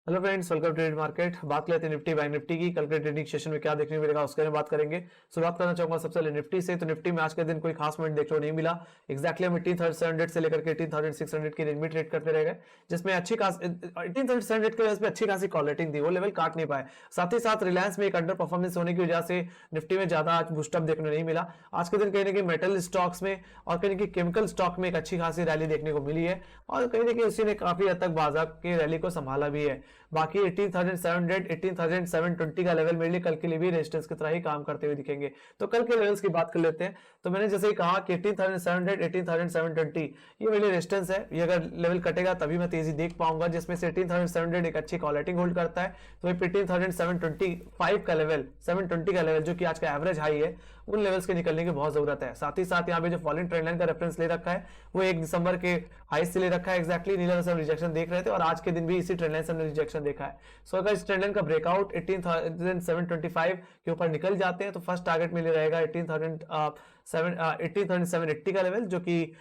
Hello friends, welcome to trade market. बात कर लेते हैं निफ्टी बैंक निफ्टी की। कल के ट्रेडिंग सेशन में क्या देखने को मिलेगा उसके बारे में बात करेंगे। शुरुआत करना चाहूंगा सबसे पहले निफ्टी से। तो निफ्टी में आज के दिन कोई खास मूवमेंट देखने को नहीं मिला। एक्जैक्टली हम 18,700 से लेकर के 18,600 की रेंज में ट्रेड करते रह गए, जिसमें अच्छी खास 18,700 के वजह अच्छी खासी कॉल रेटिंग थी, वो लेवल काट नहीं पाए। साथ ही साथ रिलायंस में एक अंडर परफॉर्मेंस होने की वजह से निफ्टी में ज्यादा आज बूस्टअप देखने को नहीं मिला। आज के दिन कहीं ना कहीं मेटल स्टॉक्स में और कहीं ना कहीं केमिकल स्टॉक में एक अच्छी खासी रैली देखने को मिली है और कहीं ना कहीं उसी ने काफी हद तक बाजार की रैली को संभाला भी है। बाकी 18,700 18,720 का लेवल मेरे लिए कल के लिए भी रेजिस्टेंस की तरह ही काम करते हुए दिखेंगे। तो कल के लेवल्स की बात कर लेते हैं। तो मैंने जैसे ही कहा कि 18,700 18,720 ये मेरे लिए रेजिस्टेंस है। ये अगर लेवल कटेगा तभी मैं तेजी देख पाऊंगा, जिसमें से 18,700 एक अच्छी कॉलेटिंग होल्ड करता है। तो 18,725 का लेवल 720 का लेवल जो कि आज का एवरेज हाई है, उन लेवल्स के निकलने की बहुत जरूरत है। साथ ही साथ यहाँ पे जो फॉलिंग ट्रेंड लाइन का रेफरेंस ले रखा है वो 1 दिसंबर के हाई से ले रखा है। एक्जैक्टली नीला से हम रिजेक्शन देख रहे थे और आज के दिन भी इसी ट्रेंड लाइन से हमने रिजेक्शन देखा है। सो अगर इस ट्रेंड लाइन का ब्रेकआउट 18,725 के ऊपर निकल जाते हैं तो फर्स्ट टारगेट मिल रहेगा 18,780 का लेवल, जो कि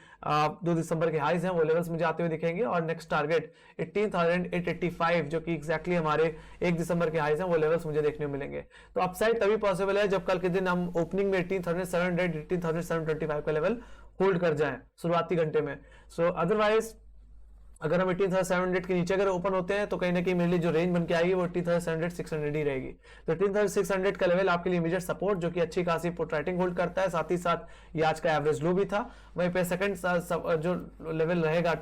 2 दिसंबर के हाईज हैं, वो लेवल्स मुझे आते हुए दिखेंगे। और नेक्स्ट टारगेट 18,885 जो कि एक्जैक्टली हमारे 1 दिसंबर के हाईज हैं, वो लेवल्स मुझे देखने को मिलेंगे। तो अपसाइड तभी पॉसिबल है जब कल के दिन हम ओपनिंग में 18,700 18,725 का लेवल होल्ड कर जाएं शुरुआती घंटे में। सो अदरवाइज अगर हम 18,700 के नीचे अगर ओपन होते हैं तो कहीं ना कहीं मेरे लिए जो रेंज बन के आएगी वो 18,700 600 ही रहेगी। तो 18,600 का लेवल आपके लिए इमीडिएट सपोर्ट, जो कि अच्छी खासी पोर्ट्रेटिंग होल्ड करता है। साथ ही साथ ये आज का एवरेज लो भी था। वहीं पे सेकंड जो लेवल रहेगा,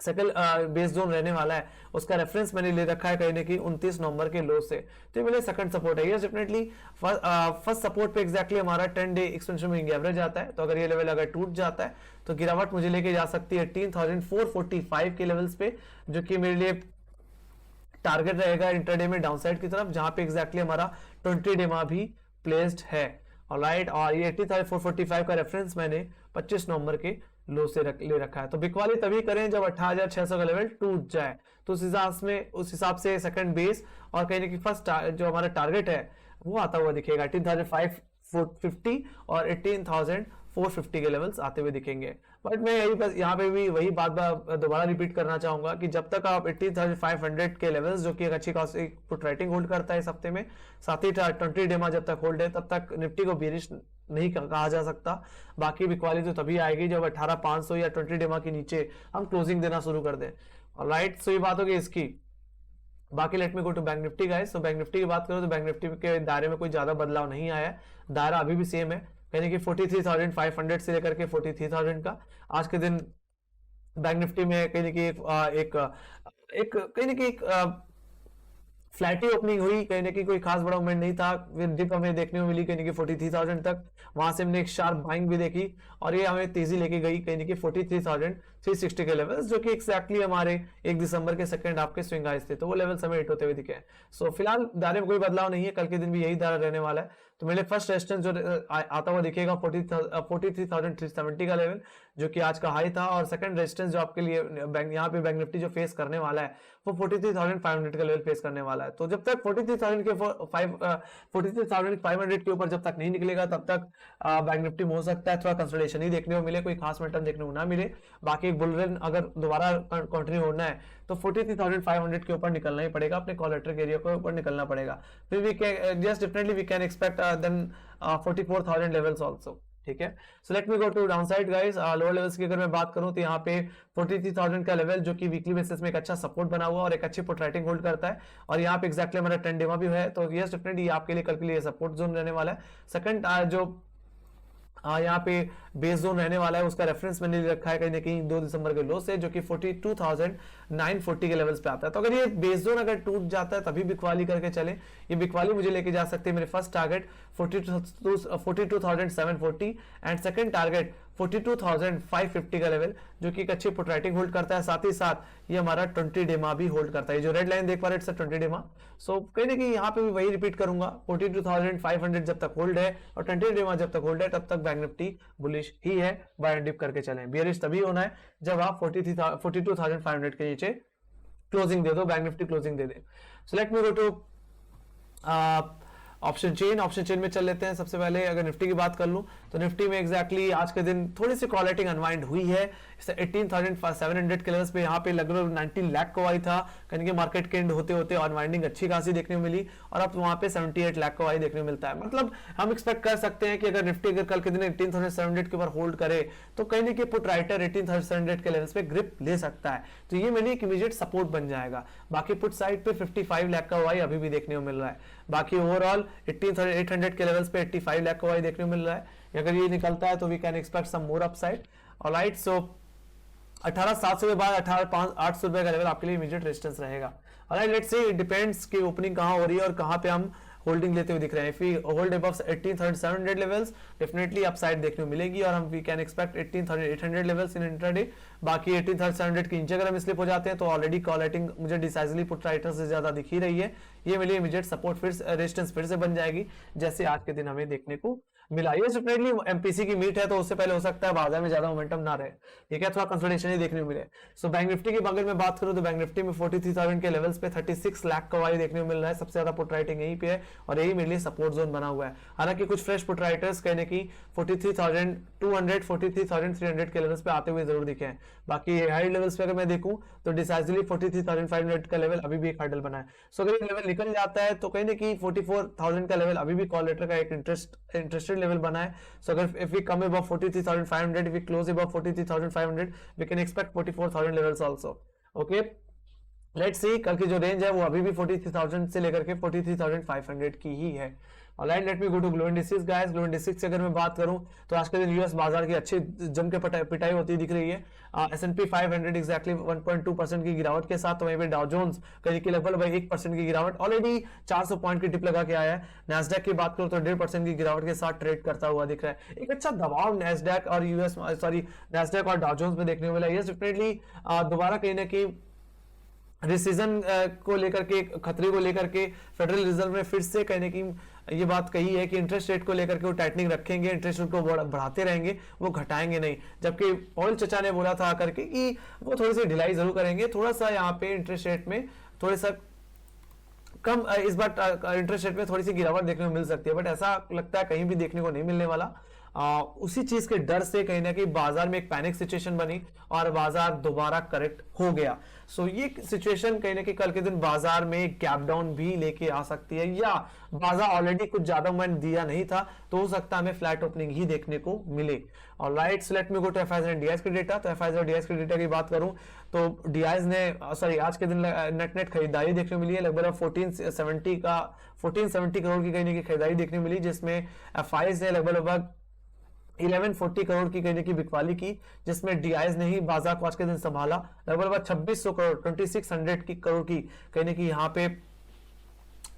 सेकंड बेस जोन रहने वाला है, उसका रेफरेंस मैंने ले रखा है कहीं ना कहीं 29 नवंबर के लो से। तो ये मेरे सेकंड सपोर्ट है। ये डेफिनेटली फर्स्ट सपोर्ट पे एक्जैक्टली हमारा 10 डे एक्सपेंशन मूविंग एवरेज आता है। तो अगर ये लेवल अगर टूट जाता है तो गिरावट मुझे लेके जा सकती है 18,445 के लेवल्स पे, जो कि मेरे लिए टारगेट रहेगा इंटरडे में डाउनसाइड की तरफ, जहां पे एक्जैक्टली हमारा 20 डे मा भी प्लेस्ड है। ऑलराइट, और ये 18,445 का रेफरेंस मैंने 25 नवंबर के लो से ले रखा है। तो बिकवाली तभी करें जब 18,600 का लेवल टूट जाए। तो उस हिसाब से सेकंड बेस और कहीं ना कहीं फर्स्ट जो हमारा टारगेट है वो आता हुआ दिखेगा 18,550 और 18,450 के लेवल्स आते हुए दिखेंगे। बट मैं यही बस यहाँ पे भी वही बात दोबारा रिपीट करना चाहूंगा कि जब तक आप 18,500 के लेवल्स, जो कि एक अच्छी खासी ट्रेडिंग होल्ड करता है इस हफ्ते में, साथ ही 20 डेमा जब तक होल्ड है, तब तक निफ्टी को बेरिश नहीं कहा जा सकता। बाकी बिकवाली तो तभी आएगी जब 18,500 या 20 डेमा के नीचे हम क्लोजिंग देना शुरू कर दें। ऑलराइट, सो ये बात होगी इसकी। बाकी let me go to bank Nifty guys. तो बैंक निफ्टी की बात करो तो बैंक निफ्टी के दायरे में कोई ज्यादा बदलाव नहीं आया है। दायरा अभी भी सेम है, यानी कि 43,500 से लेकर के 43,000 का। आज के दिन बैंक निफ्टी में कहीं ना कहीं एक फ्लैटी ओपनिंग हुई, कहीं ना कहीं कोई खास बड़ा मूवमेंट नहीं था। फिर डिप हमें देखने को मिली कहीं ना कहीं 43,000 तक। वहां से हमने एक शार्प बाइंग भी देखी और ये हमें तेजी लेके गई कहीं ना कहीं 43,360 के लेवल्स, जो कि एक्जैक्टली हमारे 1 दिसंबर के सेकंड हाफ के स्विंग हाइज थे। तो वो लेवल्स हमें हिट होते हुए दिखे। सो फिलहाल दायरे में कोई बदलाव नहीं है, कल के दिन भी यही दायरा रहने वाला है। तो मेरे फर्स्ट रेजिस्टेंस जो आता हुआ दिखेगा 43,370 का लेवल, जो कि आज का हाई था। और सेकंड रेजिस्टेंस जो आपके लिए यहाँ पे बैंक निफ्टी जो फेस करने वाला है वो 43,500 का लेवल फेस करने वाला है। तो जब तक 43,500 के ऊपर जब तक नहीं निकलेगा तब तक बैंक निफ्टी में हो सकता है थोड़ा कंसोलिडेशन ही देखने को मिले, कोई खास मोमेंटम देखने को ना मिले। बाकी एक बुल रन अगर दोबारा कंटिन्यू होना है तो 43,500 के ऊपर निकलना ही पड़ेगा, अपने कॉलेक्टर एरिया के ऊपर निकलना पड़ेगा। फिर we can just definitely we can expect then 44,000 levels also. ठीक है, so let me go to downside guys. Lower levels की अगर मैं बात करूं तो यहाँ पे 43,000 का लेवल, जो कि वीकली बेसिस में एक अच्छा सपोर्ट बना हुआ और एक अच्छी पोर्ट्रेटिंग होल्ड करता है। और यहाँ पे एक्जैक्टली हमारा 10 डेमा भी है। तो यस डेफिनेटली आपके लिए कल के लिए सपोर्ट जोन रहने वाला है। सेकंड जो यहाँ पे बेस जोन रहने वाला है, उसका रेफरेंस मैंने रखा है कहीं ना कहीं 2 दिसंबर के लो से, जो कि 42,940 के लेवल्स पे आता है। तो अगर ये बेस जोन अगर टूट जाता है तभी बिकवाली करके चले। ये बिकवाली मुझे लेके जा सकती है मेरे first target 42,740 and second target 42,550 का लेवल, जो कि एक अच्छी पोर्ट्रेटिंग होल्ड करता है। साथ ही साथ ये हमारा 20 डेमा भी होल्ड करता है। जो रेड लाइन देख पा रहे हैं 20 डेमा। सो कहीं ना कहीं यहाँ पे भी वही रिपीट करूंगा, 42,500 जब तक होल्ड है और 20 डेमा जब तक होल्ड है तब तक बैंक निफ्टी बुलिश ही है। बाय एंड डिप करके चलें। बियरिश तभी होना है जब आप 42,500 के नीचे क्लोजिंग दे दो, बैंक निफ्टी क्लोजिंग दे दे। So let me go to option chain में चल लेते हैं। सबसे पहले अगर निफ्टी की बात कर लूं तो निफ्टी में एग्जैक्टली आज के दिन थोड़ी सी कॉलेटिंग अनवाइंड हुई है। 18,700 के लेवल्स पे यहाँ पे लगभग 19 लाख को आई था, कहीं कि मार्केट के एंड होते होते अनवाइंडिंग अच्छी खासी देखने को मिली और अब वहां पे 78 लाख को आई देखने को मिलता है। मतलब हम एक्सपेक्ट कर सकते हैं कि अगर निफ्टी अगर कल के दिन 18,700 के ऊपर होल्ड करे तो कहीं ना कहीं पुट राइटर 18,700 के लेवल्स पे ग्रिप ले सकता है, तो ये मेरे लिए एक इमीडिएट सपोर्ट बन जाएगा। बाकी पुट साइड पे 55 लाख का वाई अभी भी देखने को मिल रहा है। बाकी ओवरऑल 18,800 के लेवल्स पे 85 लाख का वाई देखने को मिल रहा है। अगर ये निकलता है तो we can expect some more upside. Alright, so 18,700 के बाद 18,800 रुपए का लेवल आपके लिए इमीडिएट रेजिस्टेंस रहेगा। ऑलराइट, लेट्स सी, डिपेंड्स कि ओपनिंग कहां हो रही है और कहां पे हम होल्डिंग लेते हुए दिख रहे हैं। If we hold above 18,700 levels definitely upside देखने को मिलेगी और हम we can expect 18,800 levels in intraday. बाकी 18,700 के नीचे अगर हम स्लिप हो जाते हैं तो ऑलरेडी कॉलेटिंग मुझे डिसाइसिवली पुट राइटर से ज्यादा दिख ही रही है। ये मेरे लिए इमीडिएट सपोर्ट फिर रेजिस्टेंस फिर से बन जाएगी जैसे आज के दिन हमें देखने को मिला। ये डेफिनेटली एमपीसी की मीट है तो उससे पहले हो सकता है बाजार में ज्यादा मोमेंटम ना रहे, ठीक है, थोड़ा कंसोलिडेशन ही देखने को मिले। सो बैंक निफ्टी की अगर मैं बात करूं तो बैंक निफ्टी में 43,000 के लेवल्स पे 36 लाख का वाई देखने को मिल रहा है। सबसे ज्यादा पुट राइटिंग यहीं पे है और यही मेरे लिए सपोर्ट जोन बना हुआ है। हालांकि कुछ फ्रेश पुट राइटर्स कहने की 43,200 43,300 के लेवल्स पे आते हुए जरूर दिखे हैं। बाकी हाई लेवल्स पे अगर मैं देखूं तो डिसाइसिवली 43,500 का लेवल अभी भी एक हर्डल बना है। सो अगर ये लेवल निकल जाता है तो कहीं ना कहीं 44,000 का लेवल अभी भी कॉल लेटर का एक इंटरेस्टेड लेवल बना है। सो अगर if we come above 43,500, if we close above 43,500, we can expect 44,000 levels also. Okay, let's see, कल की जो रेंज है वो अभी भी 43,000 से लेकर के 43,500 की ही है। Alright, let me go to global indices guys. Global indices से अगर मैं बात करूं तो आज के दिन यूएस बाजार की अच्छी जम के पिटाई होती दिख रही है। S&P 500 एग्जैक्टली 1.2% की गिरावट के साथ, वहीं पे डाउ जोन्स करीब लगभग 1% की गिरावट, ऑलरेडी 400 पॉइंट की डिप लगा के आया है। नैस्डैक की बात करूं तो 1.5% की गिरावट के साथ ट्रेड करता हुआ दिख रहा है। एक अच्छा दबाव नैस्डैक और नैस्डैक और डाउ जोन्स में देखने को मिला। ये डेफिनेटली दोबारा कहीं ना कहीं रिसीजन को लेकर के, खतरे को लेकर के फेडरल रिजर्व ने फिर से कहने की ये बात कही है कि इंटरेस्ट रेट को लेकर के वो टाइटनिंग रखेंगे, इंटरेस्ट रेट को बढ़ाते रहेंगे, वो घटाएंगे नहीं। जबकि पॉल चचा ने बोला था आकर के कि वो थोड़ी सी ढिलाई जरूर करेंगे, थोड़ा सा यहाँ पे इंटरेस्ट रेट में थोड़ा सा कम, इस बार इंटरेस्ट रेट में थोड़ी सी गिरावट देखने को मिल सकती है, बट ऐसा लगता है कहीं भी देखने को नहीं मिलने वाला। उसी चीज के डर से कहीं ना कहीं बाजार में एक पैनिक सिचुएशन बनी और बाजार दोबारा करेक्ट हो गया। सो ये सिचुएशन कहीं ना कहीं कल के दिन बाजार में गैप डाउन भी लेके आ सकती है, या बाजार ऑलरेडी कुछ ज्यादा मूवमेंट दिया नहीं था तो हो सकता है हमें फ्लैट ओपनिंग ही देखने को मिले। Alright, so let me go to FII and DIIs के डेटा। तो एफआईआई और डीआईएस के डेटा की बात करूं तो डीआईएस ने आज के दिन नेट खरीदारी देखने को मिली है लगभग 1470 करोड़ की कहीं की खरीदारी देखने को मिली, जिसमें एफआईआई ने लगभग 1140 करोड़ की कहने की बिकवाली की, जिसमें डीआईएस ने ही बाजार को आज के दिन संभाला। लगभग 2600 करोड़ 2600 की करोड़ की कहने की यहाँ पे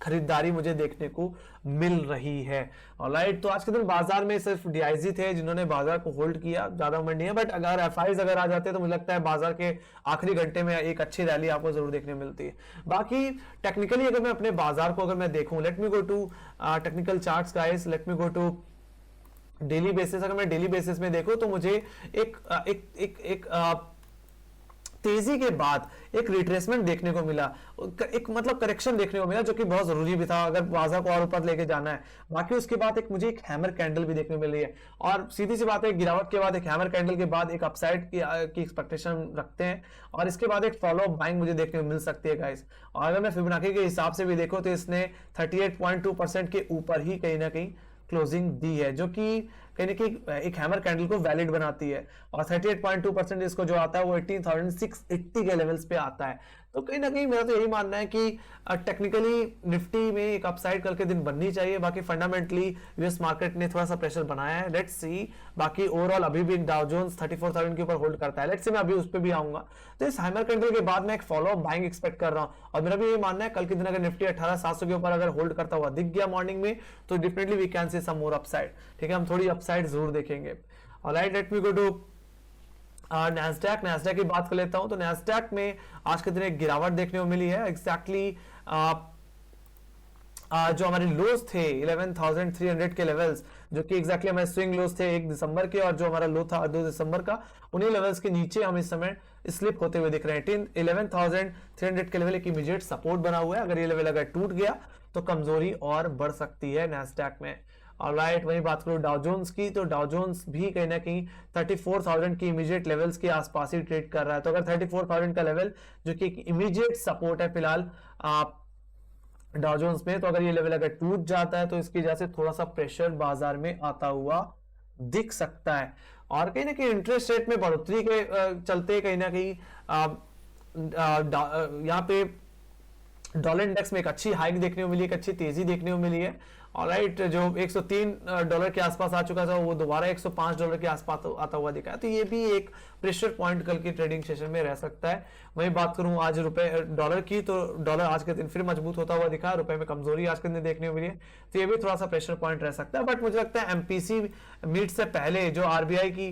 खरीदारी मुझे देखने को मिल रही है। ऑलराइट, तो आज के दिन बाजार में सिर्फ डीआईजी थे जिन्होंने बाजार को होल्ड किया, ज्यादा मूवमेंट नहीं है, बट अगर एफआईआई अगर आ जाते हैं तो मुझे लगता है बाजार के आखिरी घंटे में एक अच्छी रैली आपको जरूर देखने मिलती है। बाकी टेक्निकली अगर मैं अपने बाजार को अगर मैं देखूं, let me go to technical charts guys, let me go to daily basis. अगर मैं डेली बेसिस में देखूं तो मुझे एक तेजी के बाद एक रिट्रेसमेंट देखने को मिला, एक मतलब करेक्शन देखने को मिला, जो कि बहुत जरूरी भी था अगर बाजार को और ऊपर लेके जाना है। बाकी उसके बाद मुझे एक हैमर कैंडल भी देखने को मिली है, और सीधी सी बात है गिरावट के बाद एक हैमर कैंडल के बाद एक अपसाइड की एक्सपेक्टेशन रखते हैं, और इसके बाद एक फॉलो अप बाइंग मुझे देखने को मिल सकती है गाइस। और अगर मैं फिबोनाची के हिसाब से भी देखो तो इसने 38.2% के ऊपर ही कहीं ना कहीं क्लोजिंग दी है, जो कि कहीं ना कहीं एक हैमर कैंडल को वैलिड बनाती है। और 38.2% इसको जो आता है वो 18,680 के लेवल्स पे आता है। तो कहीं ना कहीं मेरा तो यही मानना है कि टेक्निकली निफ्टी में एक अपसाइड कल के दिन बननी चाहिए। बाकी फंडामेंटली यूएस मार्केट ने थोड़ा सा प्रेशर बनाया है, लेट्स सी। बाकी ओवरऑल अभी भी डाउ जोन्स 34,000 के ऊपर होल्ड करता है, लेट्स सी, मैं अभी उस पर भी आऊंगा। तो इस हैमर कैंडल के बाद मैं एक फॉलो अप बाइंग एक्सपेक्ट कर रहा हूं, और मेरा भी ये मानना है कल के दिन अगर निफ्टी 18,700 के ऊपर अगर होल्ड करता हुआ दिख गया मॉर्निंग में तो definitely we can see some more upside, ठीक है, हम थोड़ी अपसाइड जरूर देखेंगे। Alright, let me go to Nasdaq की बात कर लेता हूं। तो नैस्डैक में आज के दिन एक गिरावट देखने को मिली है। एग्जैक्टली जो हमारे लोज थे 11,300 के लेवल्स, जो कि एग्जैक्टली हमारे स्विंग लोज थे 1 दिसंबर के, और जो हमारा लो था 2 दिसंबर का, उन्हीं लेवल्स के नीचे हम इस समय स्लिप होते हुए दिख रहे हैं। 11,300 के लेवल एक इमीडिएट सपोर्ट बना हुआ है। अगर ये लेवल अगर टूट गया तो कमजोरी और बढ़ सकती है नैस्डैक में। ऑलराइट, वही बात करूं डाउ जोन्स की, तो डाउ जोन्स भी कहीं ना कहीं 34,000 की इमीडिएट लेवल्स के आसपास ही ट्रेड कर रहा है। तो अगर 34,000 का लेवल जो कि इमीडिएट सपोर्ट है फिलहाल डाउ जोन्स में, तो अगर ये लेवल अगर टूट जाता है तो इसकी वजह से थोड़ा सा प्रेशर बाजार में आता हुआ दिख सकता है। और कहीं ना कहीं इंटरेस्ट रेट में बढ़ोतरी के चलते कहीं ना कहीं यहाँ पे डॉलर इंडेक्स में एक अच्छी हाइक देखने को मिली, एक अच्छी तेजी देखने को मिली है। ऑलराइट, जो $103 के आसपास आ चुका था वो दोबारा $105 के आसपास आता हुआ दिखा है, तो ये भी एक प्रेशर पॉइंट कल की ट्रेडिंग सेशन में रह सकता है। वही बात करूं आज डॉलर की, तो डॉलर आज के दिन फिर मजबूत होता हुआ दिखा, रुपए में कमजोरी आज के दिन देखने को मिली है, तो ये भी थोड़ा सा प्रेशर पॉइंट रह सकता है। बट मुझे लगता है एमपीसी मीट से पहले जो आरबीआई की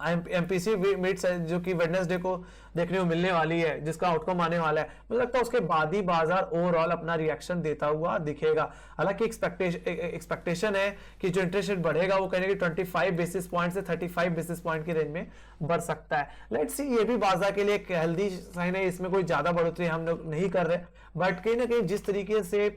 एमपीसी मीट्स जो कि वेडनेसडे को देखने को मिलने वाली है, जिसका आउटकम आने वाला है, मुझे लगता है उसके बाद ही बाजार ओवरऑल अपना रिएक्शन देता हुआ दिखेगा। हालांकि एक्सपेक्टेशन है कि जो इंटरेस्ट रेट बढ़ेगा वो कहने की 25 बेसिस पॉइंट से 35 बेसिस पॉइंट की रेंज में बढ़ सकता है। लेट्स सी, ये भी बाजार के लिए एक हेल्दी साइन है, इसमें कोई ज्यादा बढ़ोतरी हम लोग नहीं कर रहे, बट कहीं ना कहीं जिस तरीके से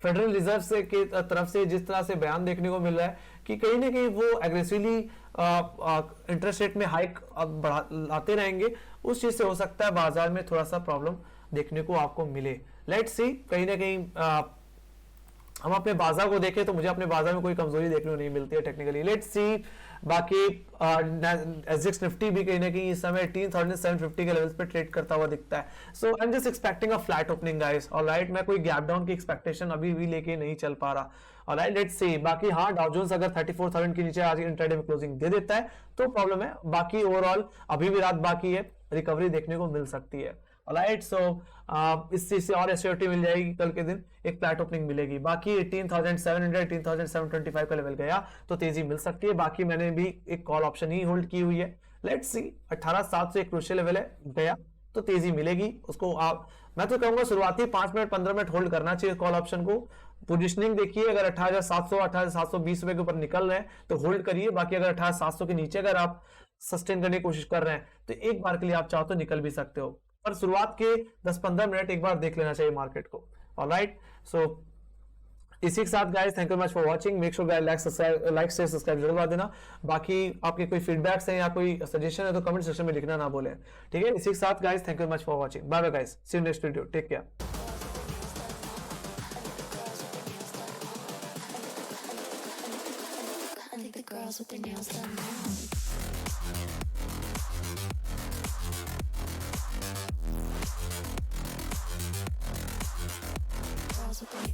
फेडरल रिजर्व से की तरफ से जिस तरह से बयान देखने को मिल रहा है कि कहीं ना कहीं वो एग्रेसिवली इंटरेस्ट रेट में हाइक बढ़ाते रहेंगे, उस चीज से हो सकता है बाजार में थोड़ा सा प्रॉब्लम देखने को आपको मिले। लेट्स सी, कहीं ना कहीं हम अपने बाजार को देखें तो मुझे अपने बाजार में कोई कमजोरी देखने को नहीं मिलती है टेक्निकली। लेट्स सी, बाकी एसजेक्स निफ्टी भी कहीं ना कहीं इस समय 18,750 के लेवल्स पे ट्रेड करता हुआ दिखता है। So I am just expecting a flat opening guys. Alright, मैं कोई गैप डाउन की एक्सपेक्टेशन अभी भी लेके नहीं चल पा रहा। ऑलराइट, लेट्स सी, बाकी हाँ, डाउ जोन्स अगर 34,000 के नीचे आज इंट्राडे में क्लोजिंग दे देता है तो प्रॉब्लम है, बाकी ओवरऑल अभी भी रात बाकी है, रिकवरी देखने को मिल सकती है। ऑलराइट, सो इस चीज से और एश्योरिटी मिल जाएगी, कल के दिन एक फ्लैट ओपनिंग मिलेगी। बाकी 18,700 18,725 का लेवल गया तो तेजी मिल सकती है। बाकी मैंने भी एक कॉल ऑप्शन ही होल्ड की हुई है। लेट्स सी, 18,700 एक क्रूशियल लेवल है, गया तो तेजी मिलेगी उसको। आप, मैं तो कहूंगा शुरुआती 5 मिनट 15 मिनट होल्ड करना चाहिए कॉल ऑप्शन को। पोजिशनिंग देखिए, अगर 18,700 18,720 रुपए के ऊपर निकल रहे हैं तो होल्ड करिए। बाकी अगर 18,700 के नीचे अगर आप सस्टेन करने की कोशिश कर रहे हैं तो एक बार के लिए आप चाहो तो निकल भी सकते हो, पर शुरुआत के 10-15 मिनट एक बार देख लेना चाहिए मार्केट को। ऑलराइट, सो इसी के साथ guys, thank you much for watching. Make sure guys like share subscribe जरूर कर देना। बाकी आपके कोई फीडबैक्स हैं या कोई सजेशन है तो कमेंट सेक्शन में लिखना ना भूलें, ठीक है। इसी के साथ guys, thank you much for watching. Bye bye guys, see you next video, take care. Girls with their nails done now. Girls with their